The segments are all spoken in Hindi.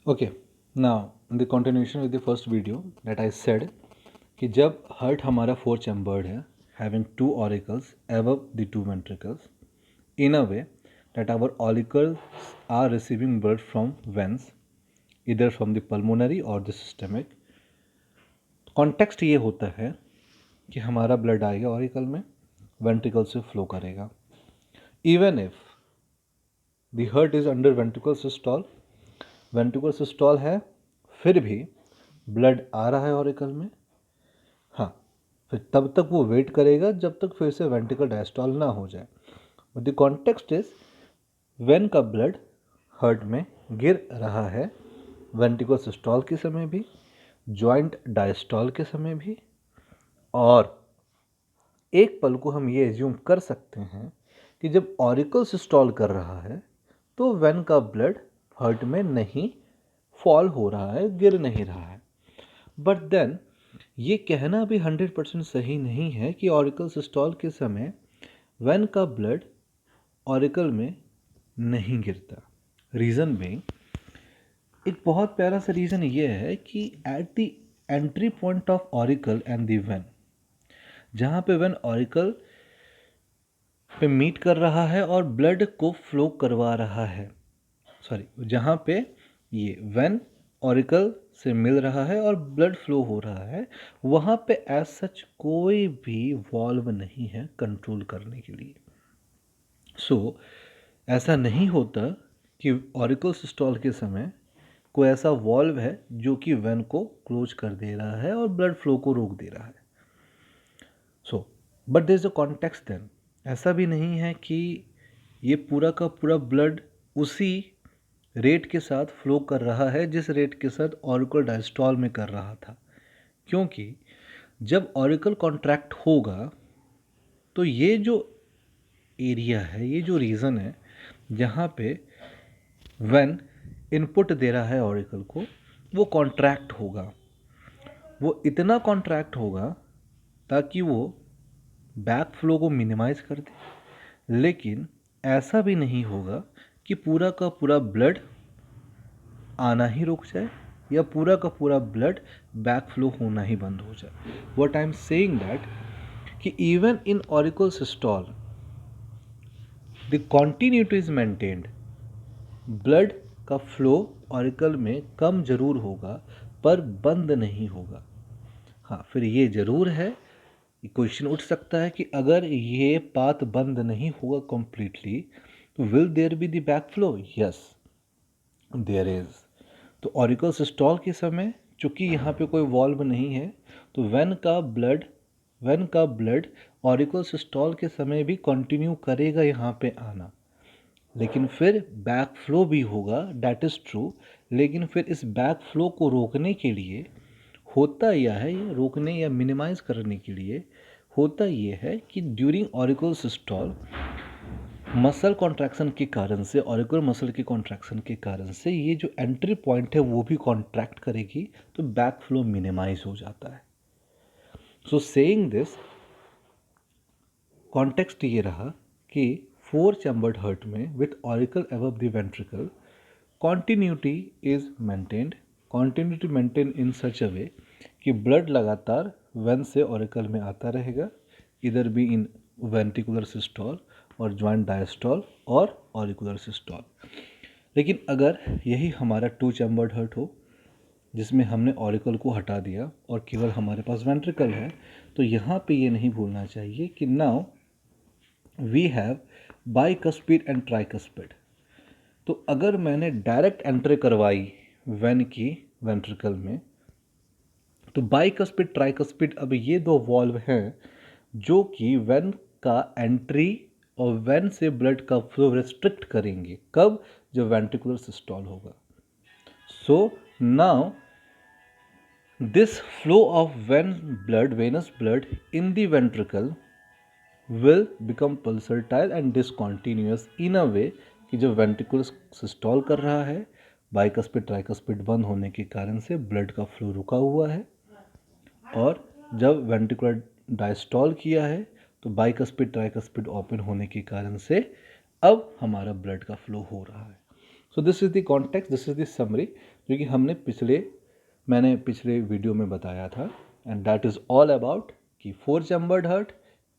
Okay, now in the continuation with the first video that I said कि जब heart हमारा four chambered है having two auricles above the two ventricles in a way that our auricles are receiving blood from veins either from the pulmonary or the systemic. Context ये होता है कि हमारा ब्लड आएगा ऑरिकल में, वेंट्रिकल से फ्लो करेगा. Even if the heart is under ventricle systole, ventricle systole है, फिर भी ब्लड आ रहा है ऑरिकल में. हाँ, फिर तब तक वो वेट करेगा जब तक फिर से वेंट्रिकल डायस्टोल ना हो जाए. But the context is when का ब्लड हार्ट में गिर रहा है वेंट्रिकल सिस्टोल के समय भी, जॉइंट डायस्टोल के समय भी, और एक पल को हम ये एज्यूम कर सकते हैं कि जब ऑरिकल सिस्टोल कर रहा है तो वेन का ब्लड हार्ट में नहीं फॉल हो रहा है, गिर नहीं रहा है. बट देन ये कहना भी 100% सही नहीं है कि ऑरिकल सिस्टोल के समय वेन का ब्लड ऑरिकल में नहीं गिरता. रीज़न में एक बहुत प्यारा सा रीज़न ये है कि at the entry point of auricle and the vein, जहाँ पे वेन ऑरिकल पे मीट कर रहा है और ब्लड को फ्लो करवा रहा है, जहाँ पे ये वेन ऑरिकल से मिल रहा है और ब्लड फ्लो हो रहा है, वहाँ पे एज सच कोई भी वॉल्व नहीं है कंट्रोल करने के लिए. ऐसा नहीं होता कि ऑरिकल सिस्टोल के समय कोई ऐसा वॉल्व है जो कि वेन को क्लोज कर दे रहा है और ब्लड फ्लो को रोक दे रहा है. But there is a context then. ऐसा भी नहीं है कि ये पूरा का पूरा ब्लड उसी रेट के साथ फ्लो कर रहा है जिस रेट के साथ ऑरिकल डायस्टोल में कर रहा था, क्योंकि जब ऑरिकल कॉन्ट्रैक्ट होगा तो ये जो एरिया है, ये जो रीज़न है जहाँ पे वेन इनपुट दे रहा है ऑरिकल को, वो कॉन्ट्रैक्ट होगा. वो इतना कॉन्ट्रैक्ट होगा ताकि वो बैक फ्लो को मिनिमाइज़ कर दे, लेकिन ऐसा भी नहीं होगा कि पूरा का पूरा ब्लड आना ही रुक जाए या पूरा का पूरा ब्लड बैक फ्लो होना ही बंद हो जाए. What I am saying that कि even in auricle systole the continuity is maintained. Blood का फ्लो ऑरिकल में कम जरूर होगा पर बंद नहीं होगा. हाँ, फिर ये ज़रूर है, क्वेश्चन उठ सकता है कि अगर ये पाथ बंद नहीं होगा कम्प्लीटली तो will there be the back flow? Yes, there is. तो ऑरिकल सिस्टोल के समय चूंकि यहाँ पे कोई वॉल्व नहीं है तो वेन का ब्लड ऑरिकल सिस्टोल के समय भी कंटिन्यू करेगा यहाँ पे आना, लेकिन फिर बैक फ्लो भी होगा. That is true. लेकिन फिर इस बैक फ्लो को रोकने के लिए होता यह है, रोकने या मिनिमाइज करने के लिए होता यह है कि during auricle systole muscle contraction के कारण से, ऑरिकल मसल के कॉन्ट्रैक्शन के कारण से ये जो एंट्री पॉइंट है वो भी कॉन्ट्रैक्ट करेगी तो बैक फ्लो मिनिमाइज हो जाता है. सो सेइंग दिस, कॉन्टेक्स्ट ये रहा कि फोर चैम्बर्ड हार्ट में with auricle above the ventricle continuity is maintained. Continuity maintain in such a way कि ब्लड लगातार वेन से ऑरिकल में आता रहेगा, इधर भी इन वेंट्रिकुलर सिस्टोल और ज्वाइंट डायस्टोल और ऑरिकुलर सिस्टोल. लेकिन अगर यही हमारा टू चैम्बर्ड हार्ट हो जिसमें हमने ऑरिकल को हटा दिया और केवल हमारे पास वेंट्रिकल है, तो यहाँ पे ये नहीं भूलना चाहिए कि now we have bicuspid and tricuspid. तो अगर मैंने डायरेक्ट एंट्री करवाई वेन की वेंट्रिकल में तो बाइकस्पिड ट्राइकस्पिड, अब ये दो वॉल्व हैं जो कि वेन का एंट्री और वेन से ब्लड का फ्लो रिस्ट्रिक्ट करेंगे. कब? जब वेंट्रिकुलर सिस्टोल होगा. So now this flow of venous blood in the ventricle will become pulsatile and discontinuous in a way कि जब वेंट्रिकुलर सिस्टोल कर रहा है, बाइकस्पिड ट्राइकस्पिड बंद होने के कारण से ब्लड का फ्लो रुका हुआ है, और जब वेंट्रिकुलर डायस्टोल किया है तो बाइकस्पिड ट्राइकस्पिड ओपन होने के कारण से अब हमारा ब्लड का फ्लो हो रहा है. So this is the context, this is the summary जो कि मैंने पिछले वीडियो में बताया था, and that is all about कि 4 chambered heart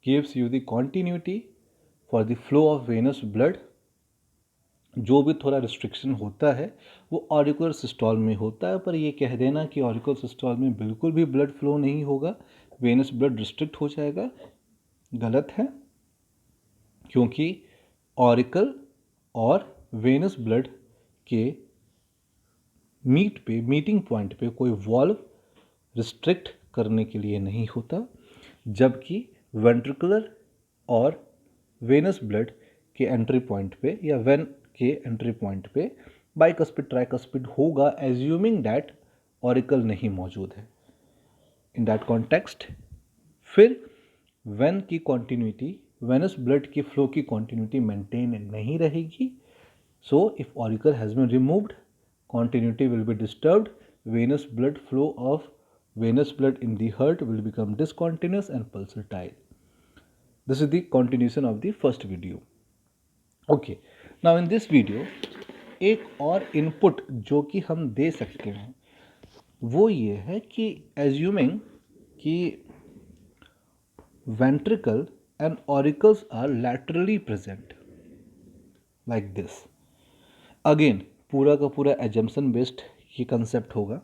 gives you the continuity for the flow of venous blood. जो भी थोड़ा रिस्ट्रिक्शन होता है वो ऑरिकुलर सिस्टोल में होता है, पर ये कह देना कि ऑरिकुलर सिस्टोल में बिल्कुल भी ब्लड फ्लो नहीं होगा, वेनस ब्लड रिस्ट्रिक्ट हो जाएगा, गलत है। क्योंकि ऑरिकल और वेनस ब्लड के मीटिंग पॉइंट पे कोई वॉल्व रिस्ट्रिक्ट करने के लिए नहीं होता, जबकि वेंट्रिकुलर और वेनस ब्लड के एंट्री पॉइंट पे या वेन के एंट्री पॉइंट पे बाइकस्पिड ट्राइकस्पिड होगा, एज्यूमिंग दैट ऑरिकल नहीं मौजूद है। इन दैट कॉन्टेक्स्ट फिर वेन की कॉन्टिन्यूटी, वेनस ब्लड की फ्लो की कॉन्टिन्यूटी मेंटेन नहीं रहेगी। So if auricle has been removed, continuity will be disturbed, venous blood flow of venous blood in the heart will become discontinuous and pulsatile. This is the continuation of the first video. Okay, now in this video एक और इनपुट जो कि हम दे सकते हैं वो ये है कि assuming कि ventricle and auricles are laterally present like this. Again पूरा का पूरा एजम्पशन बेस्ड ये कंसेप्ट होगा,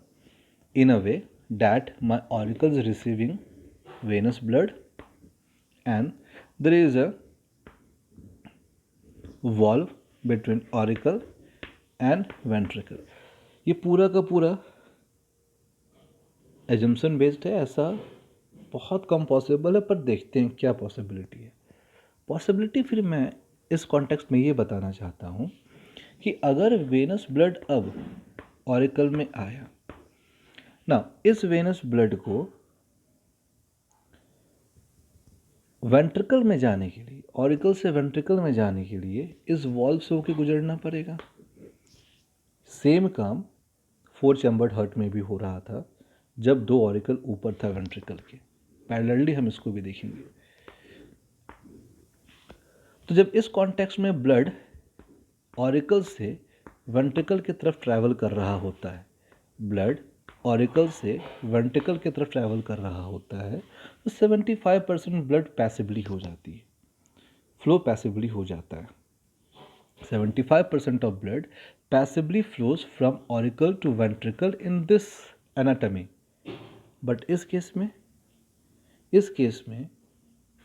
in a way that my auricles receiving venous blood and there is a valve between auricle and ventricle. ये पूरा का पूरा एजम्पशन बेस्ड है, ऐसा बहुत कम पॉसिबल है, पर देखते हैं क्या पॉसिबिलिटी है। पॉसिबिलिटी फिर मैं इस कॉन्टेक्स्ट में ये बताना चाहता हूँ कि अगर वेनस ब्लड अब ऑरिकल में आया ना, इस वेनस ब्लड को वेंट्रिकल में जाने के लिए, ऑरिकल से वेंट्रिकल में जाने के लिए इस वॉल्व से होकर गुजरना पड़ेगा। सेम काम 4 चैम्बर्ड हार्ट में भी हो रहा था जब 2 ऑरिकल ऊपर था वेंट्रिकल के। पैरेलली हम इसको भी देखेंगे। तो जब इस कॉन्टेक्स्ट में ब्लड ऑरिकल से वेंट्रिकल की तरफ ट्रैवल कर रहा होता है, ब्लड ऑरिकल से वेंट्रिकल की तरफ ट्रैवल कर रहा होता है, तो 75% ब्लड पैसिवली हो जाती है, फ्लो पैसिवली हो जाता है। 75% of blood passively flows from auricle to ventricle in this anatomy. But इस केस में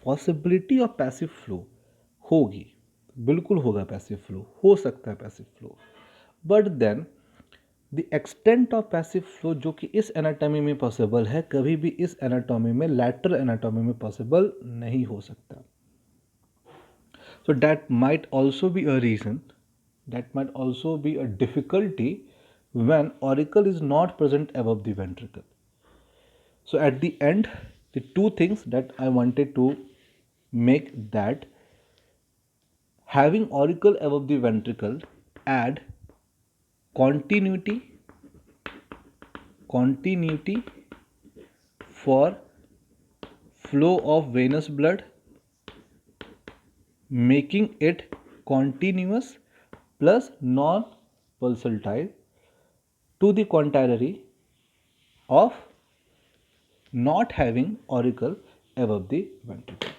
पॉसिबिलिटी ऑफ पैसिव फ्लो होगी, बिल्कुल होगा पैसिव फ्लो, हो सकता है passive flow, but then the extent of passive flow जो कि इस एनाटॉमी में पॉसिबल है, कभी भी इस एनाटॉमी में, लैटरल एनाटॉमी में पॉसिबल नहीं हो सकता। So that might also be a reason, that might also be a difficulty when auricle is not present above the ventricle. So at the end, the two things that I wanted to make, that having auricle above the ventricle add continuity for flow of venous blood, making it continuous plus non-pulsatile, to the contrary of not having auricle above the ventricle.